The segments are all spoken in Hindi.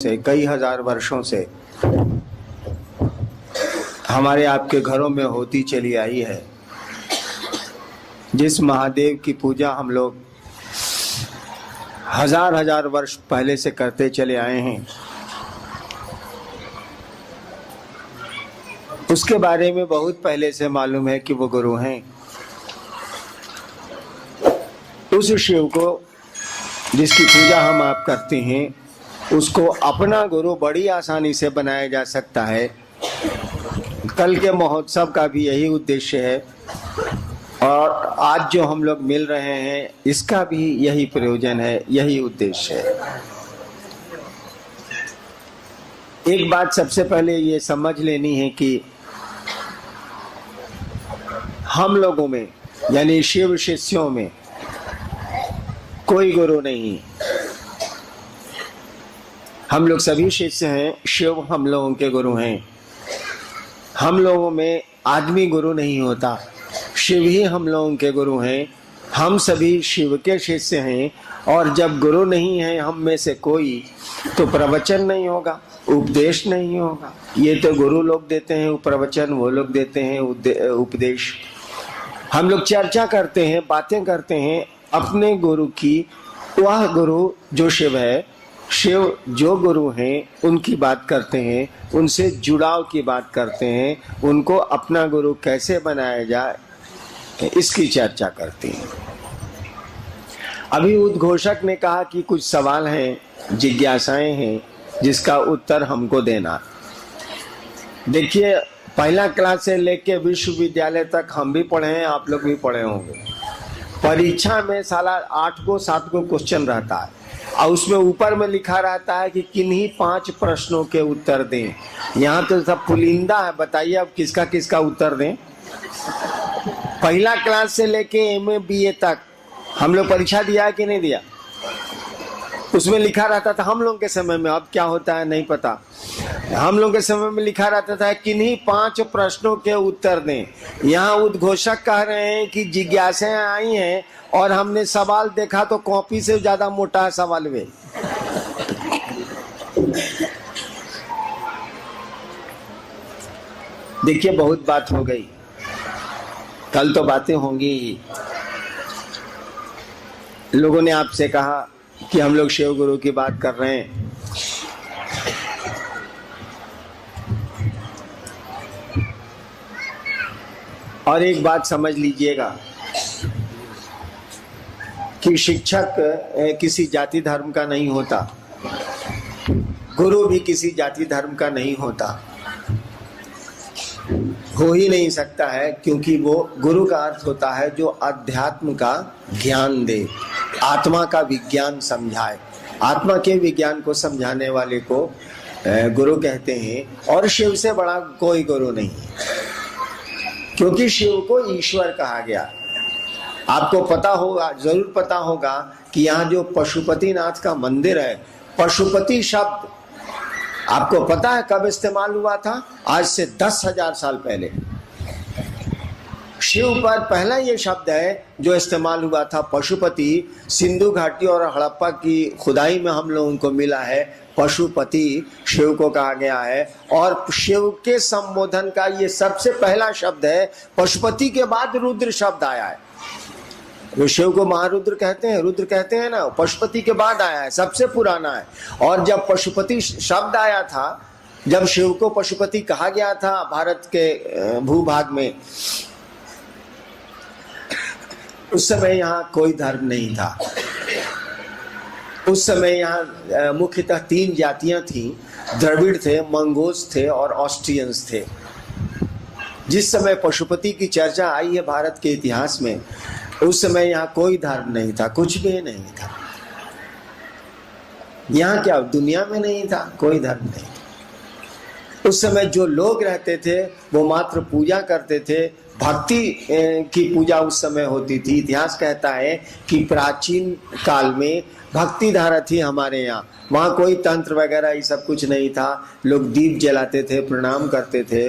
से कई हजार वर्षों से हमारे आपके घरों में होती चली आई है। जिस महादेव की पूजा हम लोग हजार हजार वर्ष पहले से करते चले आए हैं, उसके बारे में बहुत पहले से मालूम है कि वो गुरु हैं। उस शिव को जिसकी पूजा हम आप करते हैं, उसको अपना गुरु बड़ी आसानी से बनाया जा सकता है। कल के महोत्सव का भी यही उद्देश्य है और आज जो हम लोग मिल रहे हैं इसका भी यही प्रयोजन है, यही उद्देश्य है। एक बात सबसे पहले ये समझ लेनी है कि हम लोगों में यानी शिव शिष्यों में कोई गुरु नहीं। हम लोग सभी शिष्य हैं, शिव हम लोगों के गुरु हैं। हम लोगों में आदमी गुरु नहीं होता, शिव ही हम लोगों के गुरु हैं। हम सभी शिव के शिष्य हैं और जब गुरु नहीं है हम में से कोई, तो प्रवचन नहीं होगा, उपदेश नहीं होगा। ये तो गुरु लोग देते हैं प्रवचन, वो लोग देते हैं उपदेश। हम लोग चर्चा करते हैं, बातें करते हैं अपने गुरु की। वह गुरु जो शिव है, शिव जो गुरु हैं उनकी बात करते हैं, उनसे जुड़ाव की बात करते हैं, उनको अपना गुरु कैसे बनाया जाए इसकी चर्चा करते हैं। अभी उद्घोषक ने कहा कि कुछ सवाल हैं, जिज्ञासाएं हैं जिसका उत्तर हमको देना। देखिए, पहला क्लास से लेके विश्वविद्यालय तक हम भी पढ़े हैं, आप लोग भी पढ़े होंगे। परीक्षा में साला 8 को 7 को क्वेश्चन रहता है और उसमें ऊपर में लिखा रहता है कि किन्हीं 5 प्रश्नों के उत्तर दें। यहाँ तो सब पुलिंदा है, बताइए अब किसका किसका उत्तर दें। पहला क्लास से लेके MA BA तक हम लोग परीक्षा दिया है कि नहीं दिया? उसमें लिखा रहता था हम लोग के समय में, अब क्या होता है नहीं पता। हम लोग के समय में लिखा रहता था किन्हीं 5 प्रश्नों के उत्तर दें। यहाँ उद्घोषक कह रहे हैं कि जिज्ञासाएं आई हैं और हमने सवाल देखा तो कॉपी से ज्यादा मोटा है सवाल वे। देखिए, बहुत बात हो गई, कल तो बातें होंगी ही। लोगों ने आपसे कहा कि हम लोग शिव गुरु की बात कर रहे हैं। और एक बात समझ लीजिएगा कि शिक्षक किसी जाति धर्म का नहीं होता, गुरु भी किसी जाति धर्म का नहीं होता, हो ही नहीं सकता है। क्योंकि वो गुरु का अर्थ होता है जो अध्यात्म का ज्ञान दे, आत्मा का विज्ञान समझाए। आत्मा के विज्ञान को समझाने वाले को गुरु कहते हैं। और शिव से बड़ा कोई गुरु नहीं, क्योंकि शिव को ईश्वर कहा गया। आपको पता होगा, जरूर पता होगा कि यहाँ जो पशुपतिनाथ का मंदिर है, पशुपति शब्द आपको पता है कब इस्तेमाल हुआ था? आज से 10,000 साल पहले। शिव पर पहला ये शब्द है जो इस्तेमाल हुआ था, पशुपति। सिंधु घाटी और हड़प्पा की खुदाई में हम लोगों को मिला है, पशुपति शिव को कहा गया है। और शिव के संबोधन का ये सबसे पहला शब्द है। पशुपति के बाद रुद्र शब्द आया है। वो शिव को महारुद्र कहते हैं, रुद्र कहते हैं ना, पशुपति के बाद आया है, सबसे पुराना है। और जब पशुपति शब्द आया था, जब शिव को पशुपति कहा गया था भारत के भूभाग में, उस समय यहाँ कोई धर्म नहीं था। उस समय यहाँ मुख्यतः 3 जातियां थी, द्रविड़ थे, मंगोज थे और ऑस्ट्रियंस थे। जिस समय पशुपति की चर्चा आई है भारत के इतिहास में, उस समय यहाँ कोई धर्म नहीं था, कुछ भी नहीं था। यहाँ क्या दुनिया में नहीं था, कोई धर्म नहीं। उस समय जो लोग रहते थे वो मात्र पूजा करते थे, भक्ति की पूजा उस समय होती थी। इतिहास कहता है कि प्राचीन काल में भक्ति धारा थी हमारे यहाँ। वहाँ कोई तंत्र वगैरह ये सब कुछ नहीं था। लोग दीप जलाते थे, प्रणाम करते थे।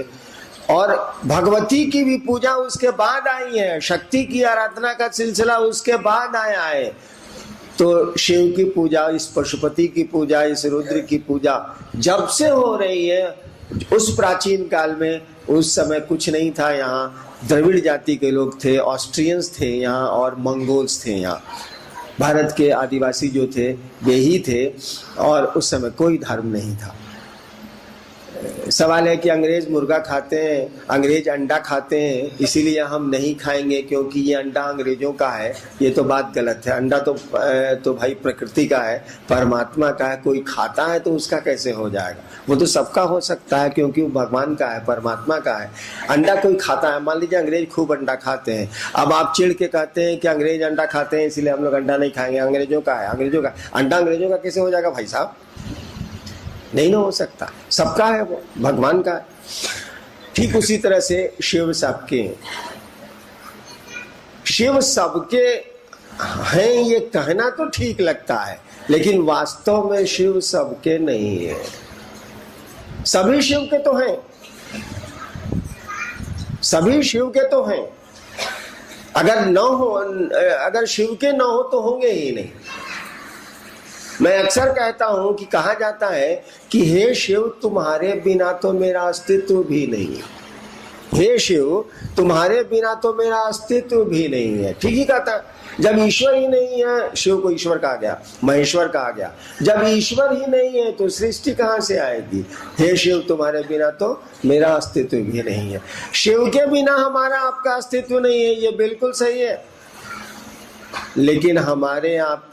और भगवती की भी पूजा उसके बाद आई है, शक्ति की आराधना का सिलसिला उसके बाद आया है। तो शिव की पूजा, इस पशुपति की पूजा, इस रुद्र की पूजा जब से हो रही है, उस प्राचीन काल में, उस समय कुछ नहीं था यहाँ। द्रविड़ जाति के लोग थे, ऑस्ट्रियंस थे यहाँ, और मंगोल्स थे यहाँ। भारत के आदिवासी जो थे वे ही थे, और उस समय कोई धर्म नहीं था। सवाल है कि अंग्रेज मुर्गा खाते हैं, अंग्रेज अंडा खाते हैं, इसीलिए हम नहीं खाएंगे क्योंकि ये अंडा अंग्रेजों का है। ये तो बात गलत है। अंडा तो भाई प्रकृति का है, परमात्मा का है। कोई खाता है तो उसका कैसे हो जाएगा? वो तो सबका हो सकता है क्योंकि वो भगवान का है, परमात्मा का है। अंडा कोई खाता है, मान लीजिए अंग्रेज खूब अंडा खाते हैं, अब आप चिढ़ के कहते हैं कि अंग्रेज अंडा खाते हैं इसलिए हम लोग अंडा नहीं खाएंगे, अंग्रेजों का है। अंग्रेजों का अंडा अंग्रेजों का कैसे हो जाएगा भाई साहब? नहीं ना हो सकता, सबका है, वो भगवान का है। ठीक उसी तरह से शिव सबके, शिव सबके हैं ये कहना तो ठीक लगता है, लेकिन वास्तव में शिव सबके नहीं है। सभी शिव के तो हैं, सभी शिव के तो हैं। अगर न हो, अगर शिव के न हो तो होंगे ही नहीं। मैं अक्सर कहता हूं कि कहा जाता है कि हे शिव तुम्हारे बिना तो मेरा अस्तित्व भी नहीं है। हे शिव तुम्हारे बिना तो मेरा अस्तित्व भी नहीं है। ठीक ही कहता है। जब ईश्वर ही नहीं है, शिव को ईश्वर कहा गया, महेश्वर कहा गया। जब ईश्वर ही नहीं है तो सृष्टि कहां से आएगी? हे शिव तुम्हारे बिना तो मेरा अस्तित्व भी नहीं है। शिव के बिना हमारा आपका अस्तित्व नहीं है, ये बिल्कुल सही है। लेकिन हमारे आप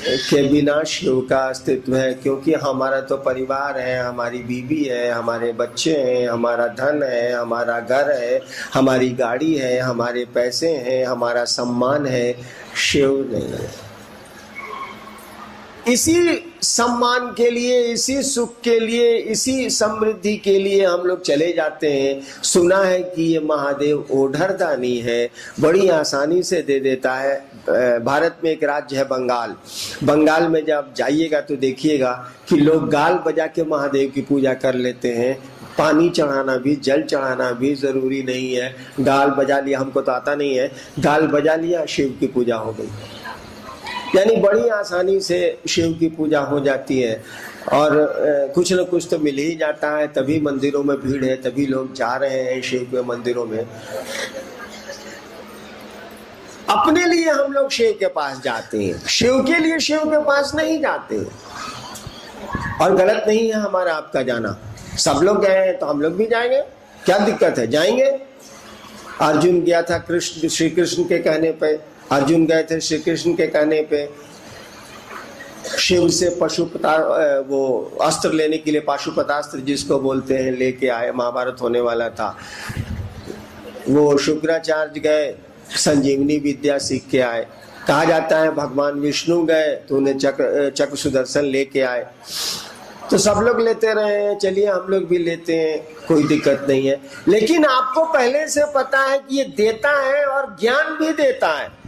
के बिना शिव का अस्तित्व है, क्योंकि हमारा तो परिवार है, हमारी बीवी है, हमारे बच्चे हैं, हमारा धन है, हमारा घर है, हमारी गाड़ी है, हमारे पैसे हैं, हमारा सम्मान है। शिव नहीं है। इसी सम्मान के लिए, इसी सुख के लिए, इसी समृद्धि के लिए हम लोग चले जाते हैं। सुना है कि ये महादेव ओढ़र दानी है, बड़ी आसानी से दे देता है। भारत में एक राज्य है बंगाल। बंगाल में जब जाइएगा तो देखिएगा कि लोग गाल बजा के महादेव की पूजा कर लेते हैं। पानी चढ़ाना भी, जल चढ़ाना भी जरूरी नहीं है। गाल बजा लिया, हमको तो आता नहीं है, गाल बजा लिया, शिव की पूजा हो गई। यानी बड़ी आसानी से शिव की पूजा हो जाती है, और कुछ न कुछ तो मिल ही जाता है। तभी मंदिरों में भीड़ है, तभी लोग जा रहे हैं शिव के मंदिरों में। अपने लिए हम लोग शिव के पास जाते हैं, शिव के लिए शिव के पास नहीं जाते। और गलत नहीं है हमारा आपका जाना। सब लोग गए हैं तो हम लोग भी जाएंगे, क्या दिक्कत है? जाएंगे। अर्जुन गया था कृष्ण, श्री कृष्ण के कहने पे। अर्जुन गए थे श्री कृष्ण के कहने पे शिव से वो अस्त्र लेने के लिए, पाशुपतास्त्र जिसको बोलते हैं, लेके आए। महाभारत होने वाला था। वो शुक्राचार्य गए, संजीवनी विद्या सीख के आए। कहा जाता है भगवान विष्णु गए तो उन्हें चक्र सुदर्शन लेके आए। तो सब लोग लेते रहे, चलिए हम लोग भी लेते हैं, कोई दिक्कत नहीं है। लेकिन आपको पहले से पता है कि ये देता है और ज्ञान भी देता है।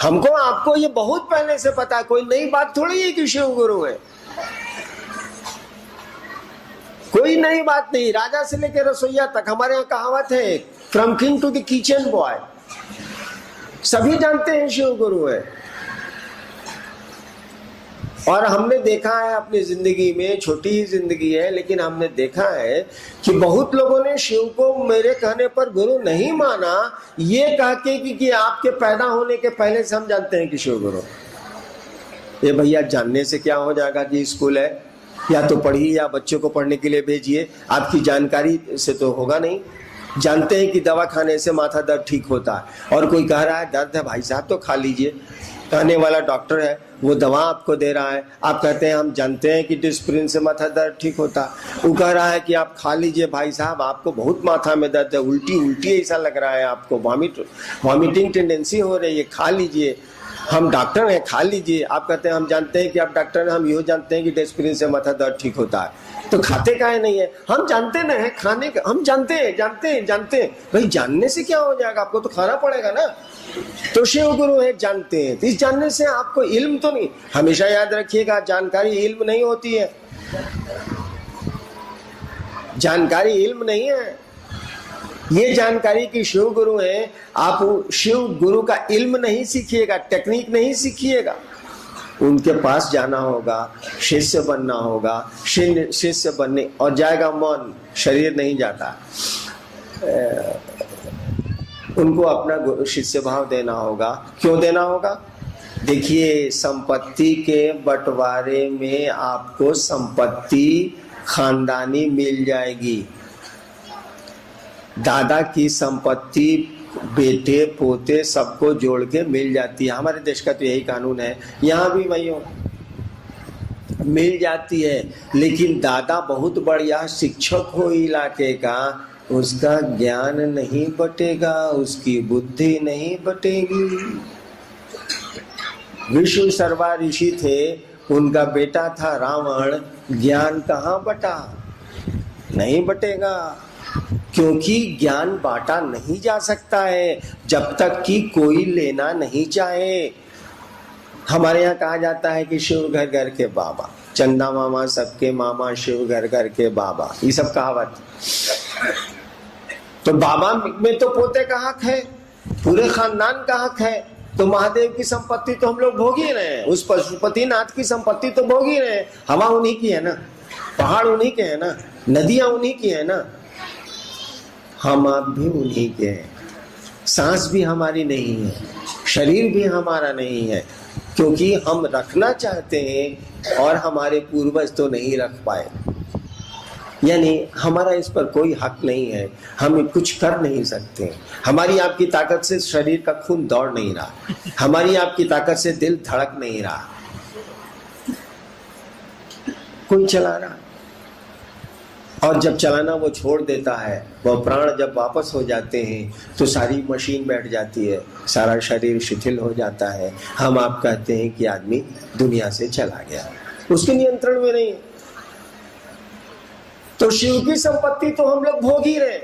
हमको आपको ये बहुत पहले से पता है, कोई नई बात थोड़ी है कि शिव गुरु है। कोई नई बात नहीं। राजा से लेकर रसोईया तक, हमारे यहाँ कहावत है, from king to the kitchen boy. सभी जानते हैं शिव गुरु है। और हमने देखा है अपनी जिंदगी में, छोटी ही जिंदगी है, लेकिन हमने देखा है कि बहुत लोगों ने शिव को मेरे कहने पर गुरु नहीं माना, ये कह के कि आपके पैदा होने के पहले से हम जानते हैं कि शिव गुरु। ये भैया जानने से क्या हो जाएगा कि स्कूल है, या तो पढ़िए या बच्चों को पढ़ने के लिए भेजिए, आपकी जानकारी से तो होगा नहीं। जानते हैं कि दवा खाने से माथा दर्द ठीक होता है, और कोई कह रहा है दर्द है भाई साहब तो खा लीजिए, कहने वाला डॉक्टर है, वो दवा आपको दे रहा है, आप कहते हैं हम जानते हैं कि डिस्प्रिन से माथा दर्द ठीक होता है। वो कह रहा है कि आप खा लीजिए भाई साहब, आपको बहुत माथा में दर्द है, उल्टी उल्टी ऐसा लग रहा है, आपको वॉमिटिंग टेंडेंसी हो रही है, खा लीजिए, हम डॉक्टर हैं, खा लीजिए। आप कहते हैं हम जानते हैं कि आप डॉक्टर हैं, हम ये जानते हैं कि डिस्प्रिन से माथा दर्द ठीक होता है, तो खाते काहे नहीं है? हम जानते ना है खाने का, हम जानते हैं भाई, जानने से क्या हो जाएगा, आपको तो खाना पड़ेगा ना। तो शिव गुरु है, जानते हैं, तो इस जानने से आपको इल्म तो नहीं। हमेशा याद रखिएगा, जानकारी इल्म नहीं होती है, जानकारी इल्म नहीं है। ये जानकारी कि शिव गुरु है, आप शिव गुरु का इल्म नहीं सीखिएगा, टेक्निक नहीं सीखिएगा, उनके पास जाना होगा, शिष्य बनना होगा। शिष्य बनने और जाएगा मन, शरीर नहीं जाता। उनको अपना शिष्य भाव देना होगा। क्यों देना होगा? देखिए, संपत्ति के बंटवारे में आपको संपत्ति खानदानी मिल जाएगी। दादा की संपत्ति बेटे पोते सबको जोड़ के मिल जाती है। हमारे देश का तो यही कानून है, यहाँ भी भाइयों मिल जाती है। लेकिन दादा बहुत बढ़िया शिक्षक हो इलाके का, उसका ज्ञान नहीं बटेगा, उसकी बुद्धि नहीं बटेगी। विष्णु शर्मा ऋषि थे, उनका बेटा था रावण, ज्ञान कहाँ बटा? नहीं बटेगा, क्योंकि ज्ञान बांटा नहीं जा सकता है जब तक कि कोई लेना नहीं चाहे। हमारे यहाँ कहा जाता है कि शिव घर घर के बाबा, चंदा मामा सबके मामा, शिव घर घर के बाबा, ये सब कहावत। तो बाबा में तो पोते का हक है, पूरे खानदान का हक है। तो महादेव की संपत्ति तो हम लोग भोग ही रहे हैं, उस पशुपतिनाथ की संपत्ति तो भोग ही रहे हैं। हवा उन्हीं की है ना, पहाड़ उन्हीं के है ना, नदियां उन्हीं की है ना, हम आप भी उन्हीं के हैं। सांस भी हमारी नहीं है, शरीर भी हमारा नहीं है, क्योंकि हम रखना चाहते हैं और हमारे पूर्वज तो नहीं रख पाए। यानी हमारा इस पर कोई हक नहीं है, हम कुछ कर नहीं सकते। हमारी आपकी ताकत से शरीर का खून दौड़ नहीं रहा, हमारी आपकी ताकत से दिल धड़क नहीं रहा, कोई चला रहा। और जब चलाना वो छोड़ देता है, वो प्राण जब वापस हो जाते हैं तो सारी मशीन बैठ जाती है, सारा शरीर शिथिल हो जाता है। हम आप कहते हैं कि आदमी दुनिया से चला गया, उसके नियंत्रण में नहीं। तो शिव की संपत्ति तो हम लोग भोग ही रहे,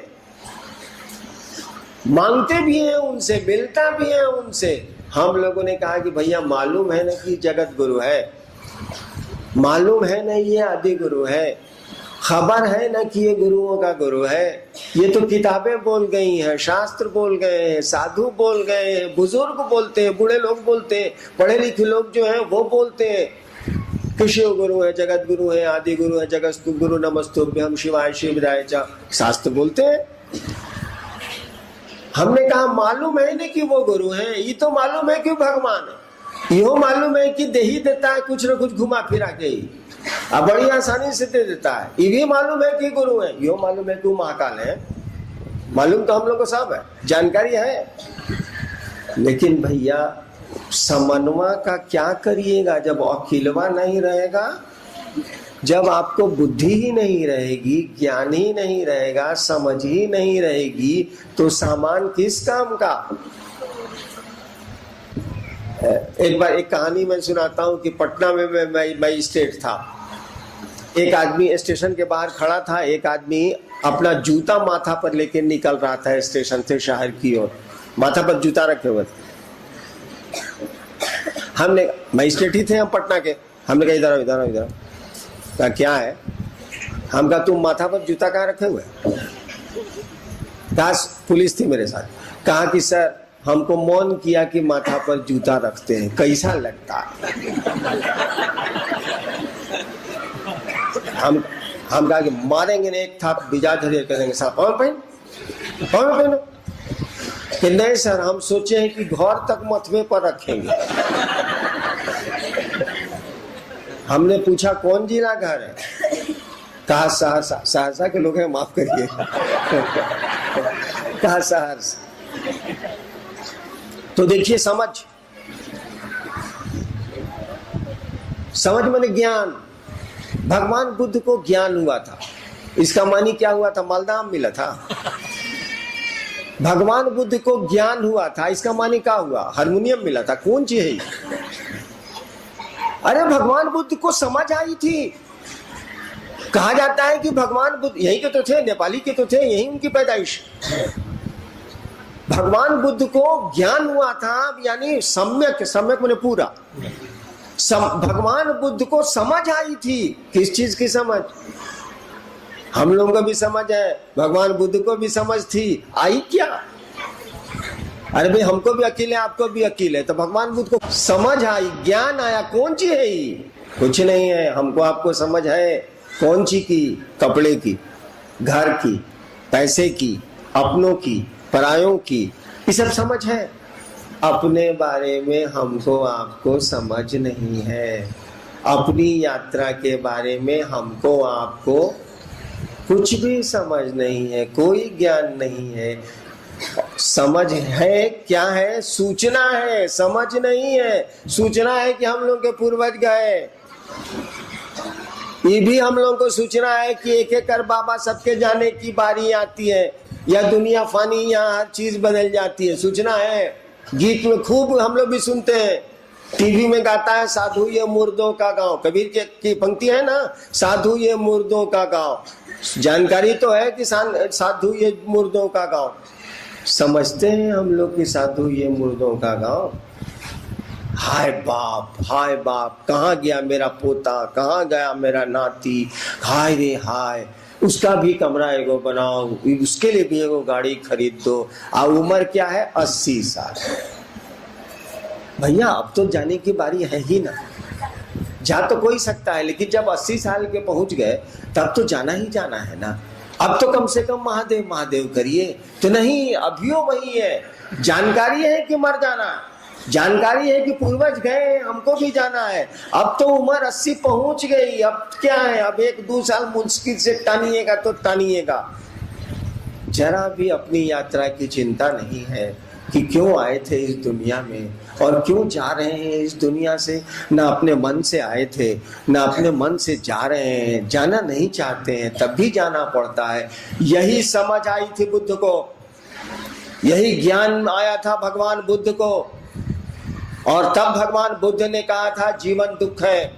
मांगते भी हैं उनसे, मिलता भी है उनसे। हम लोगों ने कहा कि भैया मालूम है ना कि जगत गुरु है, मालूम है ना ये आदि गुरु है, खबर है ना कि ये गुरुओं का गुरु है। ये तो किताबें बोल गई हैं, शास्त्र बोल गए हैं, साधु बोल गए हैं, बुजुर्ग बोलते हैं, बूढ़े लोग बोलते हैं, पढ़े लिखे लोग जो हैं वो बोलते हैं कि शिव गुरु है, जगत गुरु है, आदि गुरु है, जगस्तु गुरु नमस्तुभ्यं शिवाय शिवराय च, शास्त्र बोलते हैं। हमने कहा मालूम है ना कि वो गुरु है, ये तो मालूम है कि भगवान है, यो मालूम है कि दे ही देता है कुछ न कुछ घुमा फिरा के ही, अब बड़ी आसानी से दे देता है। ये भी मालूम है कि गुरु है, यो मालूम है कि महाकाल है, मालूम तो हम लोग को सब है, जानकारी है। लेकिन भैया समन्वय का क्या करिएगा जब अखिलवा नहीं रहेगा, जब आपको बुद्धि ही नहीं रहेगी, ज्ञान ही नहीं रहेगा, समझ ही नहीं रहेगी, तो सामान किस काम का। एक बार एक कहानी मैं सुनाता हूँ कि पटना में मैं मजिस्ट्रेट था। एक आदमी स्टेशन के बाहर खड़ा था, एक आदमी अपना जूता माथा पर लेके निकल रहा था स्टेशन से शहर की ओर, माथा पर जूता रखे हुए थे। हमने मजिस्ट्रेट ही थे हम पटना के, हमने कहा इधर इधर इधर, कहा क्या है? हम कहा तुम माथा पर जूता कहाँ रखे हुए? कहा पुलिस थी मेरे साथ। कहा कि सर हमको मौन किया कि माथा पर जूता रखते हैं, कैसा लगता है? हम कहा कि मारेंगे ने एक था बिजा धरिए करेंगे साहब, और पहन कि नहीं सर हम सोचे हैं कि घर तक मथवे पर रखेंगे। हमने पूछा कौन जिला घर है? कहा सहरसा। सहरसा के लोग हैं, माफ करिए। कहा सहरसा। तो देखिए समझ माने ज्ञान। भगवान बुद्ध को ज्ञान हुआ था, इसका मानी क्या हुआ था? मालदाम मिला था। भगवान बुद्ध को ज्ञान हुआ था, इसका मानी क्या हुआ? हारमोनियम मिला था। कौन चीज है? अरे भगवान बुद्ध को समझ आई थी। कहा जाता है कि भगवान बुद्ध यहीं के तो थे, नेपाली के तो थे, यहीं उनकी पैदाइश। भगवान बुद्ध को ज्ञान हुआ था, यानी सम्यक, सम्यक माने पूरा। भगवान बुद्ध को समझ आई थी। किस चीज की समझ? हम लोगों को भी समझ है, भगवान बुद्ध को भी समझ थी, आई क्या? अरे भाई हमको भी अकील है, आपको भी अकील है, तो भगवान बुद्ध को समझ आई, ज्ञान आया। कौन सी है ये? कुछ नहीं है। हमको आपको समझ है कौन सी की? कपड़े की, घर की, पैसे की, अपनों की, परायों की, ये सब समझ है। अपने बारे में हमको आपको समझ नहीं है। अपनी यात्रा के बारे में हमको आपको कुछ भी समझ नहीं है, कोई ज्ञान नहीं है। समझ है क्या है? सूचना है, समझ नहीं है। सूचना है कि हम लोग के पूर्वज गए, ये भी हम लोगों को सूचना है कि एक एक कर बाबा सबके जाने की बारी आती है, या दुनिया फानी, यहाँ हर चीज बदल जाती है। सूचना है। गीत में खूब हम लोग भी सुनते हैं, टीवी में गाता है साधु ये मुर्दों का गांव, कबीर की पंक्ति है ना, साधु ये मुर्दों का गांव। जानकारी तो है कि साधु ये मुर्दों का गांव। समझते हैं हम लोग कि साधु ये मुर्दों का गांव। हाय बाप, हाय बाप, कहाँ गया मेरा पोता, कहाँ गया मेरा नाती, हाय रे हाय। उसका भी कमरा एगो बनाओ, उसके लिए भी एगो गाड़ी खरीद दो। और उम्र क्या है? 80 साल। भैया अब तो जाने की बारी है ही ना। जा तो कोई सकता है, लेकिन जब 80 साल के पहुंच गए तब तो जाना ही जाना है ना। अब तो कम से कम महादेव महादेव करिए। तो नहीं, अभियो वही है। जानकारी है कि मर जाना, जानकारी है कि पूर्वज गए, हमको भी जाना है। अब तो उम्र 80 पहुंच गई, अब क्या है? अब 1-2 साल मुश्किल से टानिएगा तो टानिएगा। जरा भी अपनी यात्रा की चिंता नहीं है कि क्यों आए थे इस दुनिया में और क्यों जा रहे हैं इस दुनिया से। ना अपने मन से आए थे, ना अपने मन से जा रहे हैं। जाना नहीं चाहते हैं तब भी जाना पड़ता है। यही समझ आई थी बुद्ध को, यही ज्ञान आया था भगवान बुद्ध को। और तब भगवान बुद्ध ने कहा था जीवन दुख है।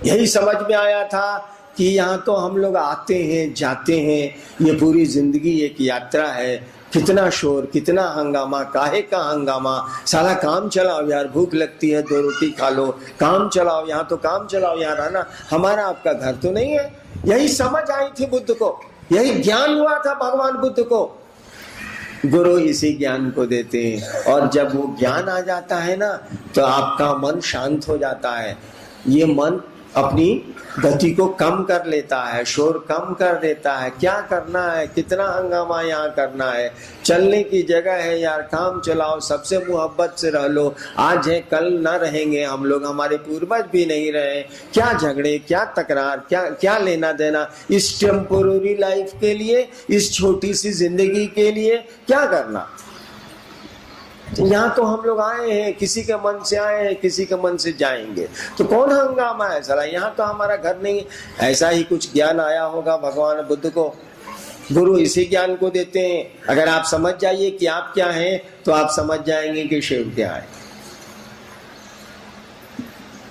यही समझ में आया था कि यहाँ तो हम लोग आते हैं जाते हैं, ये पूरी जिंदगी एक यात्रा है। कितना शोर, कितना हंगामा, काहे का हंगामा। सारा काम चलाओ यार, भूख लगती है 2 रोटी खा लो, काम चलाओ, यहाँ तो काम चलाओ, यहाँ रहना हमारा आपका घर तो नहीं है। यही समझ आई थी बुद्ध को, यही ज्ञान हुआ था भगवान बुद्ध को। गुरु इसी ज्ञान को देते हैं, और जब वो ज्ञान आ जाता है ना तो आपका मन शांत हो जाता है। ये मन अपनी गति को कम कर लेता है, शोर कम कर देता है। क्या करना है, कितना हंगामा यहाँ करना है, चलने की जगह है यार, काम चलाओ, सबसे मोहब्बत से रह लो। आज है कल ना रहेंगे हम लोग, हमारे पूर्वज भी नहीं रहे। क्या झगड़े, क्या तकरार, क्या लेना देना इस टेम्पोररी लाइफ के लिए, इस छोटी सी जिंदगी के लिए क्या करना। यहाँ तो हम लोग आए हैं, किसी के मन से आए हैं, किसी के मन से जाएंगे, तो कौन हंगामा है साला। यहाँ तो हमारा घर नहीं। ऐसा ही कुछ ज्ञान आया होगा भगवान बुद्ध को। गुरु इसी ज्ञान को देते हैं। अगर आप समझ जाइए कि आप क्या हैं तो आप समझ जाएंगे कि शिव क्या है।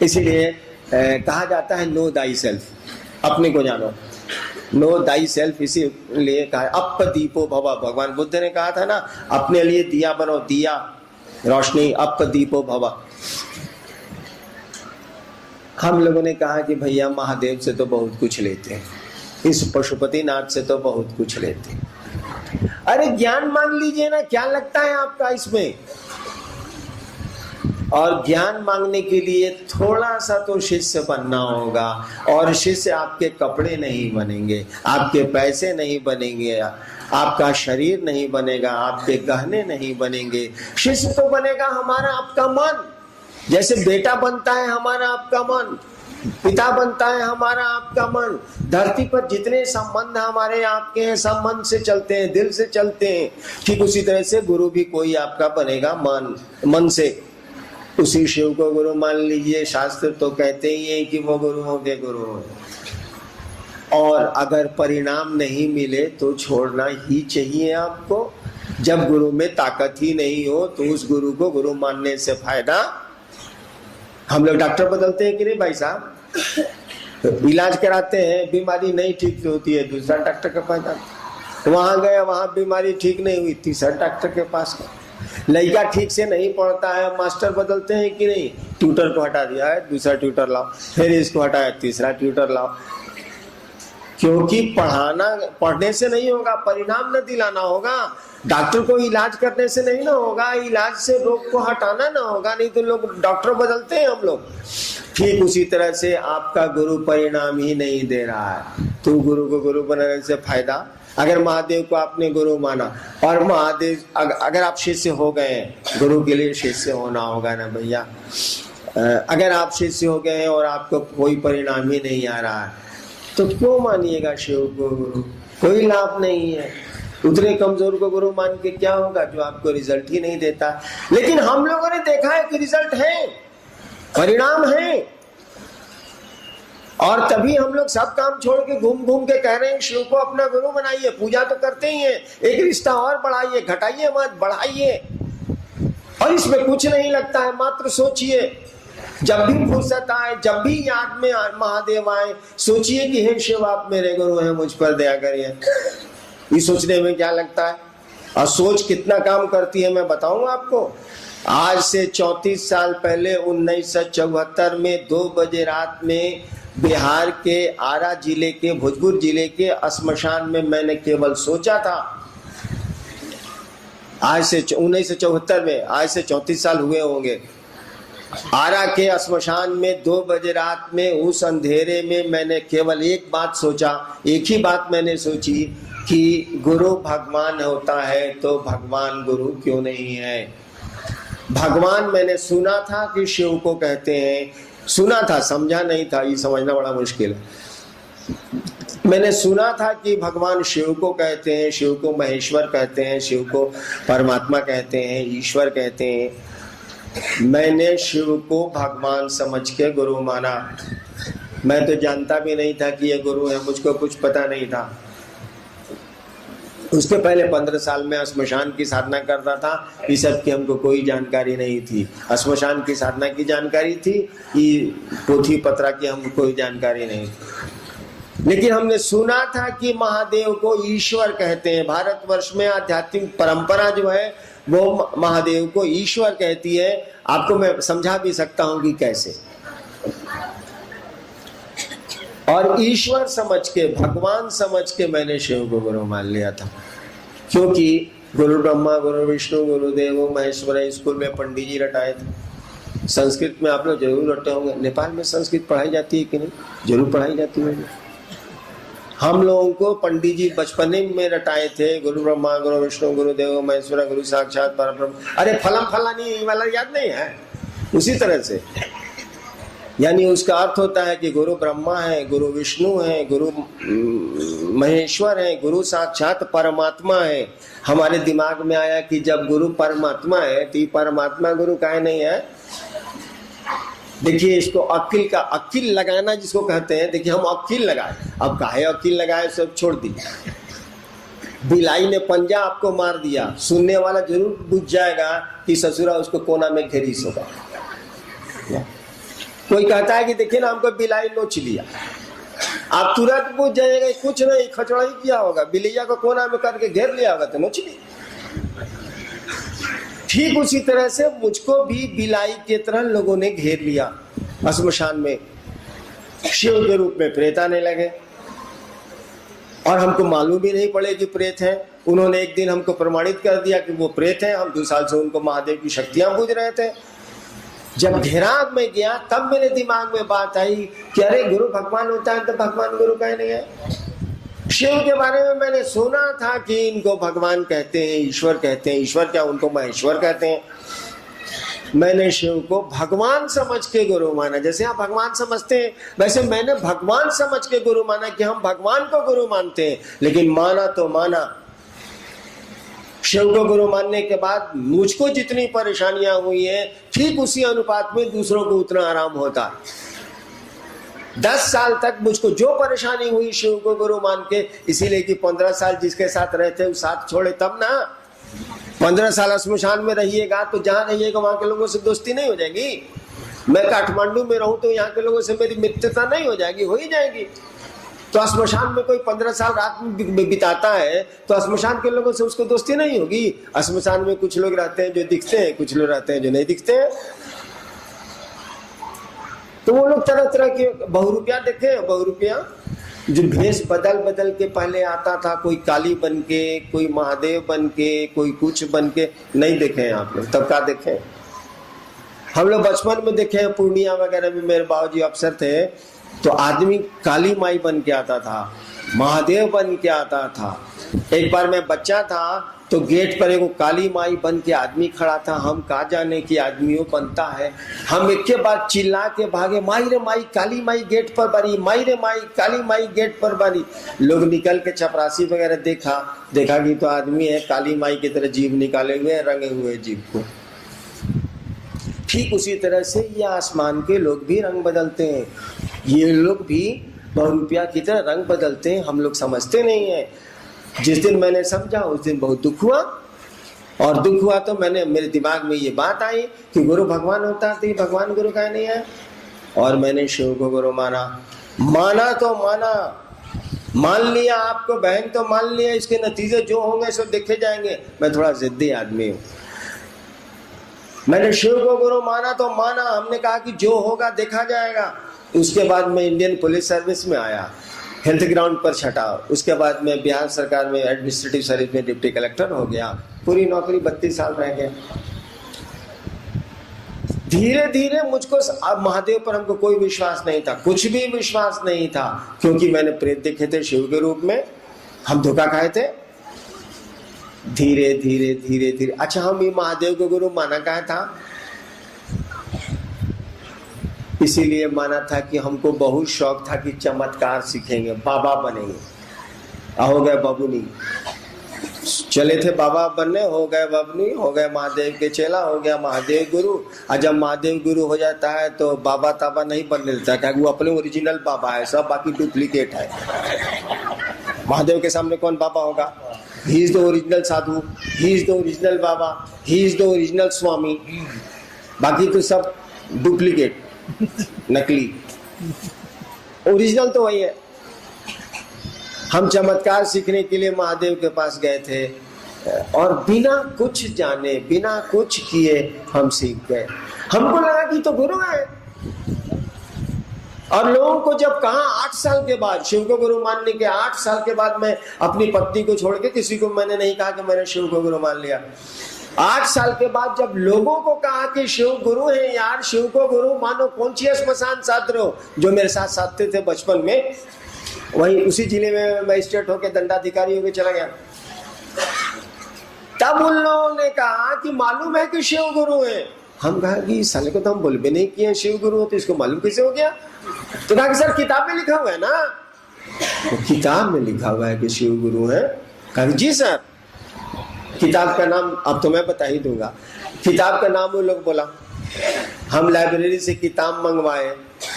इसीलिए कहा जाता है नो दाई सेल्फ, अपने को जानो। नो दाई सेल्फ इसीलिए कहा, अप दीपो भव। भगवान बुद्ध ने कहा था ना, अपने लिए दिया बनो, दिया रोशनी, अप दीपो भव। हम लोगों ने कहा कि भैया महादेव से तो बहुत कुछ लेते हैं, इस पशुपतिनाथ से तो बहुत कुछ लेते हैं। अरे ज्ञान मांग लीजिए ना, क्या लगता है आपका इसमें। और ज्ञान मांगने के लिए थोड़ा सा तो शिष्य बनना होगा। और शिष्य आपके कपड़े नहीं बनेंगे, आपके पैसे नहीं बनेंगे, आपका शरीर नहीं बनेगा, आपके गहने नहीं बनेंगे। शिष्य तो बनेगा हमारा आपका मन। जैसे बेटा बनता है हमारा आपका मन, पिता बनता है हमारा आपका मन। धरती पर जितने संबंध हमारे आपके हैं, सब मन से चलते हैं, दिल से चलते हैं। ठीक उसी तरह से गुरु भी कोई आपका बनेगा मन से। उसी शिव को गुरु मान लीजिए। शास्त्र तो कहते ही है कि वो गुरुओं के गुरु हैं। और अगर परिणाम नहीं मिले तो छोड़ना ही चाहिए आपको। जब गुरु में ताकत ही नहीं हो तो उस गुरु को गुरु मानने से फायदा। हम लोग डॉक्टर बदलते हैं कि नहीं भाई साहब, तो इलाज कराते हैं, बीमारी नहीं ठीक होती है, दूसरा डॉक्टर के पास जाते, वहां गए, वहां बीमारी ठीक नहीं हुई, तीसरा डॉक्टर के पास गए। लड़का ठीक से नहीं पढ़ता है, मास्टर बदलते हैं कि नहीं, ट्यूटर को हटा दिया है, दूसरा ट्यूटर लाओ, फिर इसको हटाया, तीसरा ट्यूटर लाओ। क्योंकि पढ़ने से नहीं होगा, परिणाम न दिलाना होगा। डॉक्टर को इलाज करने से नहीं ना होगा, इलाज से रोग को हटाना ना होगा, नहीं तो लोग डॉक्टर बदलते हैं हम लोग। ठीक उसी तरह से आपका गुरु परिणाम ही नहीं दे रहा है, तो गुरु को गुरु बनाने से फायदा। अगर महादेव को आपने गुरु माना और महादेव अगर आप शिष्य हो गए, गुरु के लिए शिष्य होना होगा ना भैया। अगर आप शिष्य हो गए और आपको कोई परिणाम ही नहीं आ रहा है तो क्यों मानिएगा शिव को गुरु? कोई लाभ नहीं है। उतने कमजोर को गुरु मान के क्या होगा जो आपको रिजल्ट ही नहीं देता। लेकिन हम लोगों ने देखा है कि रिजल्ट है, परिणाम है, और तभी हम लोग सब काम छोड़ के घूम घूम के कह रहे हैं शिव को अपना गुरु बनाइए। पूजा तो करते ही हैं, एक रिश्ता और बढ़ाइए, घटाइए मत, बढ़ाइए। और इसमें कुछ नहीं लगता है, मात्र सोचिए। जब भी फुर्सत आए, जब भी याद में महादेव आए, सोचिए कि हे शिव आप मेरे गुरु हैं, मुझ पर दया करिए। ये सोचने में क्या लगता है? और सोच कितना काम करती है मैं बताऊं आपको। आज से 34 साल पहले 1974 में 2 बजे रात में बिहार के आरा जिले के, भोजपुर जिले के श्मशान में मैंने केवल सोचा था। आज से 1974 में, आज से 34 साल हुए होंगे। आरा के श्मशान में 2 बजे रात में उस अंधेरे में मैंने केवल एक बात सोचा, एक ही बात मैंने सोची कि गुरु भगवान होता है तो भगवान गुरु क्यों नहीं है। भगवान मैंने सुना था कि शिव को कहते हैं, सुना था, समझा नहीं था, ये समझना बड़ा मुश्किल है। मैंने सुना था कि भगवान शिव को कहते हैं, शिव को महेश्वर कहते हैं, शिव को परमात्मा कहते हैं, ईश्वर कहते हैं। मैंने शिव को भगवान समझ के गुरु माना। मैं तो जानता भी नहीं था कि ये गुरु है, मुझको कुछ पता नहीं था। उसके पहले 15 साल में श्मशान की साधना करता था, इस सब की हमको कोई जानकारी नहीं थी। श्मशान की साधना की जानकारी थी, ये पोथी पत्रा की हमको कोई जानकारी नहीं थी। लेकिन हमने सुना था कि महादेव को ईश्वर कहते हैं। भारतवर्ष में आध्यात्मिक परंपरा जो है वो महादेव को ईश्वर कहती है। आपको मैं समझा भी सकता हूं कि कैसे। और ईश्वर समझ के, भगवान समझ के मैंने शिव को गुरु मान लिया था। क्योंकि गुरु ब्रह्मा गुरु विष्णु गुरुदेव महेश्वर स्कूल में पंडित जी रटाए थे। संस्कृत में आप लोग जरूर रटे होंगे। नेपाल में संस्कृत पढ़ाई जाती है कि नहीं? जरूर पढ़ाई जाती है। हम लोगों को पंडित जी बचपने में रटाए थे, गुरु ब्रह्मा गुरु विष्णु गुरुदेव महेश्वर गुरु साक्षात परब्रह्म। अरे फलम फलानी वाला याद नहीं है? उसी तरह से यानी उसका अर्थ होता है कि गुरु ब्रह्मा है, गुरु विष्णु है, गुरु महेश्वर है, गुरु साक्षात परमात्मा है। हमारे दिमाग में आया कि जब गुरु परमात्मा है तो परमात्मा गुरु काहे नहीं है? देखिए इसको अक्ल का, अक्ल लगाना जिसको कहते हैं। देखिए हम अक्ल लगाए, अब काहे अक्ल लगाए सब छोड़ दी। बिलाई ने पंजा आपको मार दिया, सुनने वाला जरूर बुझ जाएगा कि ससुरा उसको कोना में घेरीस होगा। कोई कहता है कि देखिए ना हमको बिलाई नोच लिया, आप तुरंत पूछ जाएगा कुछ नहीं, खचड़ा ही किया होगा, बिलैया को कोना में करके घेर लिया होगा तो नोच लिया। ठीक उसी तरह से मुझको भी बिलाई की तरह लोगों ने घेर लिया। श्मशान में शिव के रूप में प्रेत आने लगे और हमको मालूम भी नहीं पड़े कि प्रेत है। उन्होंने एक दिन हमको प्रमाणित कर दिया कि वो प्रेत है। हम 2 साल से उनको महादेव की शक्तियां बूझ रहे थे। जब घेराव में गया तब मेरे दिमाग में बात आई कि अरे गुरु भगवान होता है तो भगवान गुरु कहे नहीं है। शिव के बारे में मैंने सुना था कि इनको भगवान कहते हैं, ईश्वर कहते हैं। ईश्वर क्या, उनको महेश्वर कहते हैं। मैंने शिव को भगवान समझ के गुरु माना। जैसे आप भगवान समझते हैं वैसे मैंने भगवान समझ के गुरु माना कि हम भगवान को गुरु मानते हैं। लेकिन माना तो माना, शिव को गुरु मानने के बाद मुझको जितनी परेशानियां हुई हैं ठीक उसी अनुपात में दूसरों को उतना आराम होता। 10 साल तक मुझको जो परेशानी हुई शिव को गुरु मान के, इसीलिए कि 15 साल जिसके साथ रहते वो साथ छोड़े तब ना। 15 साल श्मशान में रहिएगा तो जहां रहिएगा वहां के लोगों से दोस्ती नहीं हो जाएगी। मैं काठमांडू में रहूं तो यहाँ के लोगों से मेरी मित्रता नहीं हो जाएगी? हो ही जाएगी। तो श्मशान में कोई 15 साल रात में बिताता है तो श्मशान के लोगों से उसको दोस्ती नहीं होगी। श्मशान में कुछ लोग रहते हैं जो दिखते हैं, कुछ लोग रहते हैं जो नहीं दिखते हैं। तो वो लोग तरह तरह के बहुरूपिया देखे, बहुरूपिया जो भेष बदल बदल के पहले आता था, कोई काली बन के, कोई महादेव बन के, कोई कुछ बन के, नहीं देखे हैं आप लोग? तब क्या देखे? हम लोग बचपन में देखे हैं, पूर्णिया वगैरह में मेरे बाबूजी अफसर थे, तो आदमी काली माई बन के आता था, महादेव बन के आता था। एक बार मैं बच्चा था तो गेट पर एक काली माई बन के आदमी खड़ा था। हम कहा जाने की आदमियों बनता है, हम एक के बाद चिल्ला के भागे, माई रे माई काली माई गेट पर बनी, माई रे माई काली माई गेट पर बनी। लोग निकल के चपरासी वगैरह देखा कि तो आदमी है, काली माई की तरह जीभ निकाले हुए, रंगे हुए जीभ को। ठीक उसी तरह से ये आसमान के लोग भी रंग बदलते हैं, ये लोग भी बहुरूपिया की तरह रंग बदलते हैं, हम लोग समझते नहीं है। जिस दिन मैंने समझा उस दिन बहुत दुख हुआ, और दुख हुआ तो मेरे दिमाग में ये बात आई कि गुरु भगवान होता तो भगवान गुरु का नहीं है। और मैंने शिव को गुरु माना तो माना, मान लिया आपको बहन, तो मान लिया, इसके नतीजे जो होंगे सब देखे जाएंगे। मैं थोड़ा जिद्दी आदमी हूँ। मैंने शिव को गुरु माना तो माना, हमने कहा कि जो होगा देखा जाएगा। उसके बाद मैं इंडियन पुलिस सर्विस में आया, हेल्थ ग्राउंड पर छटा। उसके बाद मैं बिहार सरकार में एडमिनिस्ट्रेटिव सर्विस में डिप्टी कलेक्टर हो गया। पूरी नौकरी 32 साल रह गया। धीरे धीरे मुझको अब महादेव पर हमको कोई विश्वास नहीं था, कुछ भी विश्वास नहीं था, क्योंकि मैंने प्रेत देखे थे शिव के रूप में, हम धोखा खाए थे। धीरे धीरे धीरे धीरे अच्छा, हम ये महादेव को गुरु माना कहा था, इसीलिए माना था कि हमको बहुत शौक था कि चमत्कार सीखेंगे, बाबा बनेंगे। हो गए बबुनी, चले थे बाबा बनने, हो गए बबुनी, हो गए महादेव के चेला, हो गया महादेव गुरु। और जब महादेव गुरु हो जाता है तो बाबा ताबा नहीं बनने देता, क्या वो अपने ओरिजिनल बाबा है, सब बाकी डुप्लीकेट है। महादेव के सामने कौन बाबा होगा? He is the original sadhu, he is the original baba, he is the original swami, बाकी तो सब डुप्लीकेट, नकली। ओरिजिनल तो वही है। हम चमत्कार सीखने के लिए महादेव के पास गए थे, और बिना कुछ जाने, बिना कुछ किए हम सीख गए। हमको लगा कि तो गुरु है। और लोगों को जब कहा 8 साल के बाद, शिव को गुरु मानने के 8 साल के बाद, मैं अपनी पत्नी को छोड़ के किसी को मैंने नहीं कहा कि मैंने शिव को गुरु मान लिया। 8 साल के बाद जब लोगों को कहा कि शिव गुरु है, यार शिव को गुरु मानो, कौन सी स्मशान साध रहे हो? जो मेरे साथ साधते थे बचपन में, वही उसी जिले में मजिस्ट्रेट होके दंडाधिकारी होके चला गया। तब उन लोगों ने कहा कि मालूम है कि शिव गुरु है। हम कहा कि साले को तो हम बोल भी नहीं किए शिव गुरु हो, तो इसको मालूम कैसे हो गया? तो कहा कि सर किताब में लिखा हुआ है ना। तो किताब में लिखा हुआ है कि शिव गुरु है। कहा जी सर, किताब का नाम अब तो मैं बता ही दूंगा। किताब का नाम वो लोग बोला, हम लाइब्रेरी से किताब मंगवाए,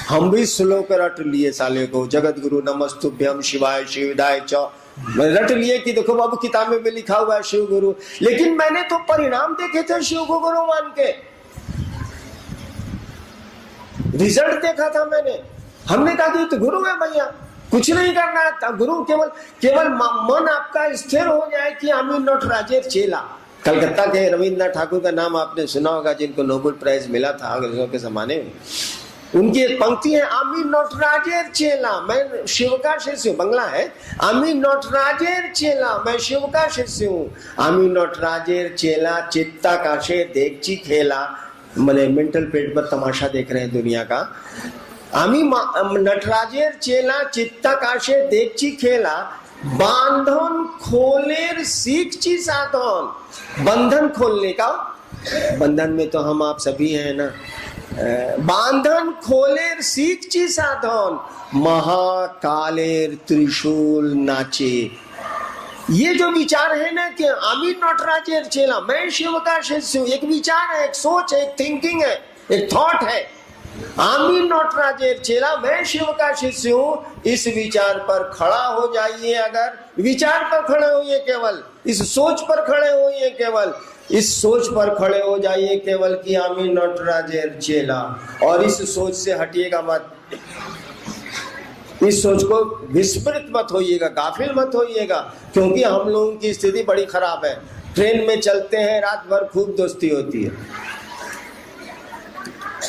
हम भी श्लोक रट लिए साले को, जगत गुरु नमस्तुभ्यम शिवाय शिवदाय च, रट लिए कि देखो बाबू किताब में भी लिखा हुआ है शिव गुरु। लेकिन मैंने तो परिणाम देखे थे शिव को गुरु मान के, रिजल्ट देखा था मैंने। हमने कहा कि तो गुरु है भैया, कुछ नहीं करना है, गुरु केवल मन आपका स्थिर हो जाए कि आमी नॉट राजेर चेला। कलकत्ता के रविंद्रनाथ ठाकुर का नाम आपने सुना होगा, जिनको नोबेल प्राइज मिला था अंग्रेजों के जमाने में। उनकी एक पंक्ति है, आमी नॉट राजेर चेला, मैं शिव का शिष्य हूँ। बंगला है, आमी नॉट राजेर चेला, मैं शिव का शिष्य हूँ। आमी नॉट राजेर चेला, चित्ता काशे देखची खेला, मैंने मेंटल पेट पर तमाशा देख रहे हैं दुनिया का। आमी नटराजेर चेला, चित्ता काशे देखची खेला, बांधन खोलेर सीखची साधन। बंधन खोलने का, बंधन में तो हम आप सभी हैं ना। बांधन खोलेर सीखची साधन, महाकालेर त्रिशूल नाचे। ये जो विचार है ना कि आमी नटराजेर चेला, मैं शिव का शिष्य हूँ, एक विचार है, एक सोच है, एक थिंकिंग है, एक थॉट है। आमी नटराजेर चेला, मैं शिव का शिष्य हूँ, इस विचार पर खड़ा हो जाइए। अगर विचार पर खड़े होइए, केवल इस सोच पर खड़े होइए, केवल इस सोच पर खड़े हो जाइए केवल कि आमी नटराजेर चेला, और इस सोच से हटिएगा मत। इस सोच को विस्मृत मत होइएगा, गाफिल मत होइएगा, क्योंकि हम लोगों की स्थिति बड़ी खराब है। ट्रेन में चलते हैं, रात भर खूब दोस्ती होती है,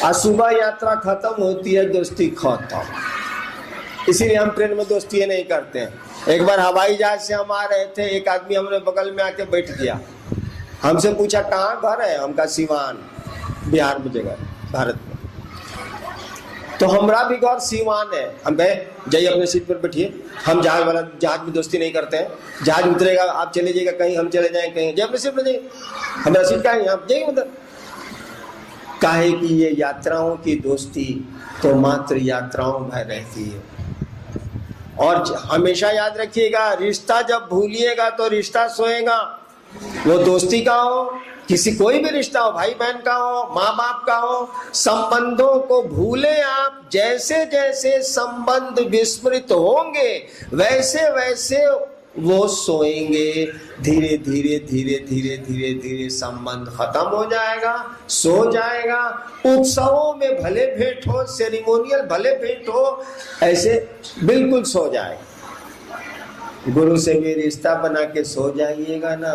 आज सुबह यात्रा खत्म होती है, दोस्ती खत्म। इसीलिए हम ट्रेन में दोस्ती नहीं करते हैं। एक बार हवाई जहाज से हम आ रहे थे, एक आदमी हमने बगल में आके बैठ गया, हमसे पूछा कहाँ घर है, हम कहा सीवान, बिहार में जगह, भारत में। तो हमारा भी घर सीवान है। हम कहे जाइए अपने सीट पर बैठिए, हम जहाज में दोस्ती नहीं करते हैं। जहाज उतरेगा आप चले जाइएगा कहीं, हम चले जाएं कहीं, जाइए अपने सीट पर जाइए, हमारा सीट का है, आप जाइए उधर। काहे कि ये यात्राओं की दोस्ती तो मात्र यात्राओं में रहती है। और हमेशा याद रखिएगा, रिश्ता जब भूलिएगा तो रिश्ता सोएगा। वो दोस्ती का हो, किसी कोई भी रिश्ता हो, भाई बहन का हो, माँ बाप का हो, संबंधों को भूले आप। जैसे जैसे संबंध विस्मृत होंगे वैसे वैसे वो सोएंगे। धीरे धीरे धीरे धीरे धीरे धीरे संबंध खत्म हो जाएगा, सो जाएगा। उत्सवों में भले भेंट हो, सेरिमोनियल भले भेंट हो, ऐसे बिल्कुल सो जाए। गुरु से भी रिश्ता बना के सो जाइएगा ना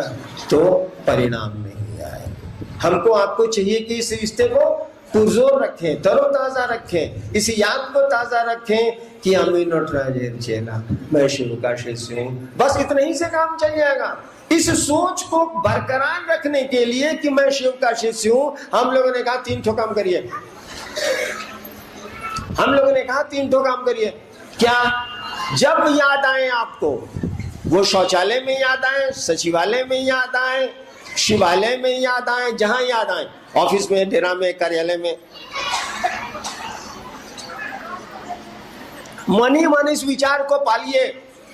तो परिणाम नहीं आएगा। हमको आपको चाहिए कि इस रिश्ते को पुरजोर रखें, तरोताजा रखें, इस याद को ताजा रखें कि अमी नटराजेर चेला, मैं शिव का शिष्य हूं। बस इतना ही से काम चल जाएगा। इस सोच को बरकरार रखने के लिए कि मैं शिव का शिष्य हूं, हम लोगों ने कहा 3 ठो काम करिए। हम लोगों ने कहा 3 ठो काम करिए। क्या? जब याद आए आपको, वो शौचालय में याद आए, सचिवालय में याद आए, शिवालय में याद आए, जहां याद आए, ऑफिस में, डेरा में, कार्यालय में, मन ही मन इस विचार को पालिए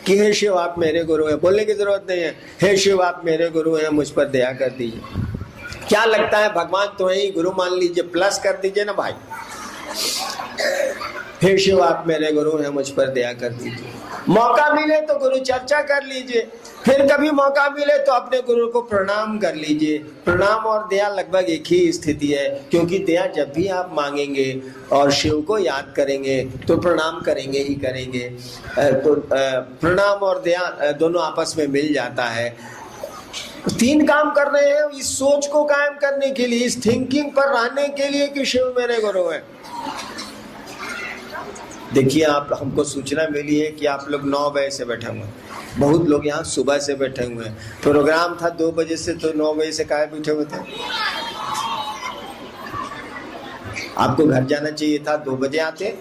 कि हे शिव आप मेरे गुरु हैं। बोलने की जरूरत नहीं है, हे शिव आप मेरे गुरु हैं, मुझ पर दया कर दीजिए। क्या लगता है, भगवान तो है ही, गुरु मान लीजिए, प्लस कर दीजिए ना भाई। हे शिव आप मेरे गुरु हैं, मुझ पर दया कर दीजिए। मौका मिले तो गुरु चर्चा कर लीजिए, फिर कभी मौका मिले तो अपने गुरु को प्रणाम कर लीजिए। प्रणाम और दया लगभग एक ही स्थिति है, क्योंकि दया जब भी आप मांगेंगे और शिव को याद करेंगे तो प्रणाम करेंगे ही करेंगे। तो प्रणाम और दया दोनों आपस में मिल जाता है। 3 काम कर रहे हैं इस सोच को कायम करने के लिए, इस थिंकिंग पर रहने के लिए कि शिव मेरे गुरु है। देखिए, आप हमको सूचना मिली है कि आप लोग 9 बजे से बैठे हुए हैं, बहुत लोग यहाँ सुबह से बैठे हुए हैं। प्रोग्राम था 2 बजे से, तो 9 बजे से काहे बैठे हुए थे? आपको घर जाना चाहिए था, 2 बजे आते,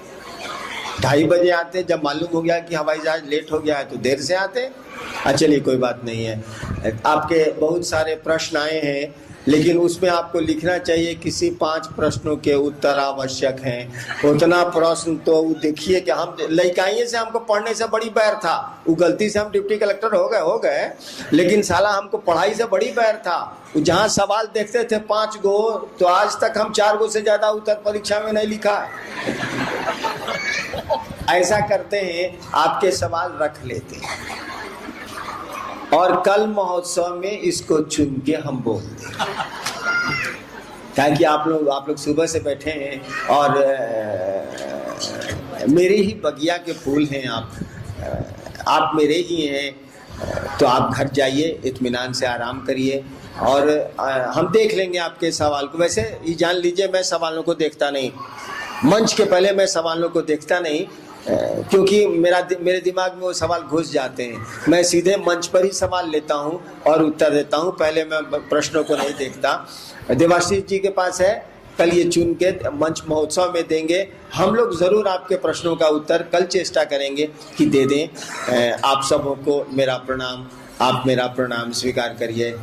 2:30 बजे आते। जब मालूम हो गया कि हवाई जहाज लेट हो गया है तो देर से आते। चलिए कोई बात नहीं है। आपके बहुत सारे प्रश्न आए हैं, लेकिन उसमें आपको लिखना चाहिए किसी 5 प्रश्नों के उत्तर आवश्यक हैं। उतना प्रश्न तो देखिए कि हम लइकाइए से हमको पढ़ने से बड़ी बैर था। वो गलती से हम डिप्टी कलेक्टर हो गए, लेकिन साला हमको पढ़ाई से बड़ी बैर था। जहाँ सवाल देखते थे 5 गो, तो आज तक हम 4 गो से ज्यादा उत्तर परीक्षा में नहीं लिखा है। ऐसा करते हैं, आपके सवाल रख लेते हैं और कल महोत्सव में इसको चुन के हम बोलते हैं, ताकि आप लोग सुबह से बैठे हैं और मेरे ही बगिया के फूल हैं। आप मेरे ही हैं, तो आप घर जाइए, इत्मीनान से आराम करिए और हम देख लेंगे आपके सवाल को। वैसे ये जान लीजिए, मैं सवालों को देखता नहीं, मंच के पहले मैं सवालों को देखता नहीं, क्योंकि मेरे दिमाग में वो सवाल घुस जाते हैं। मैं सीधे मंच पर ही सवाल लेता हूं और उत्तर देता हूं, पहले मैं प्रश्नों को नहीं देखता। देवाशीष जी के पास है, कल ये चुन के मंच महोत्सव में देंगे। हम लोग जरूर आपके प्रश्नों का उत्तर कल चेष्टा करेंगे कि दे दें। आप सबों को मेरा प्रणाम, आप मेरा प्रणाम स्वीकार करिए।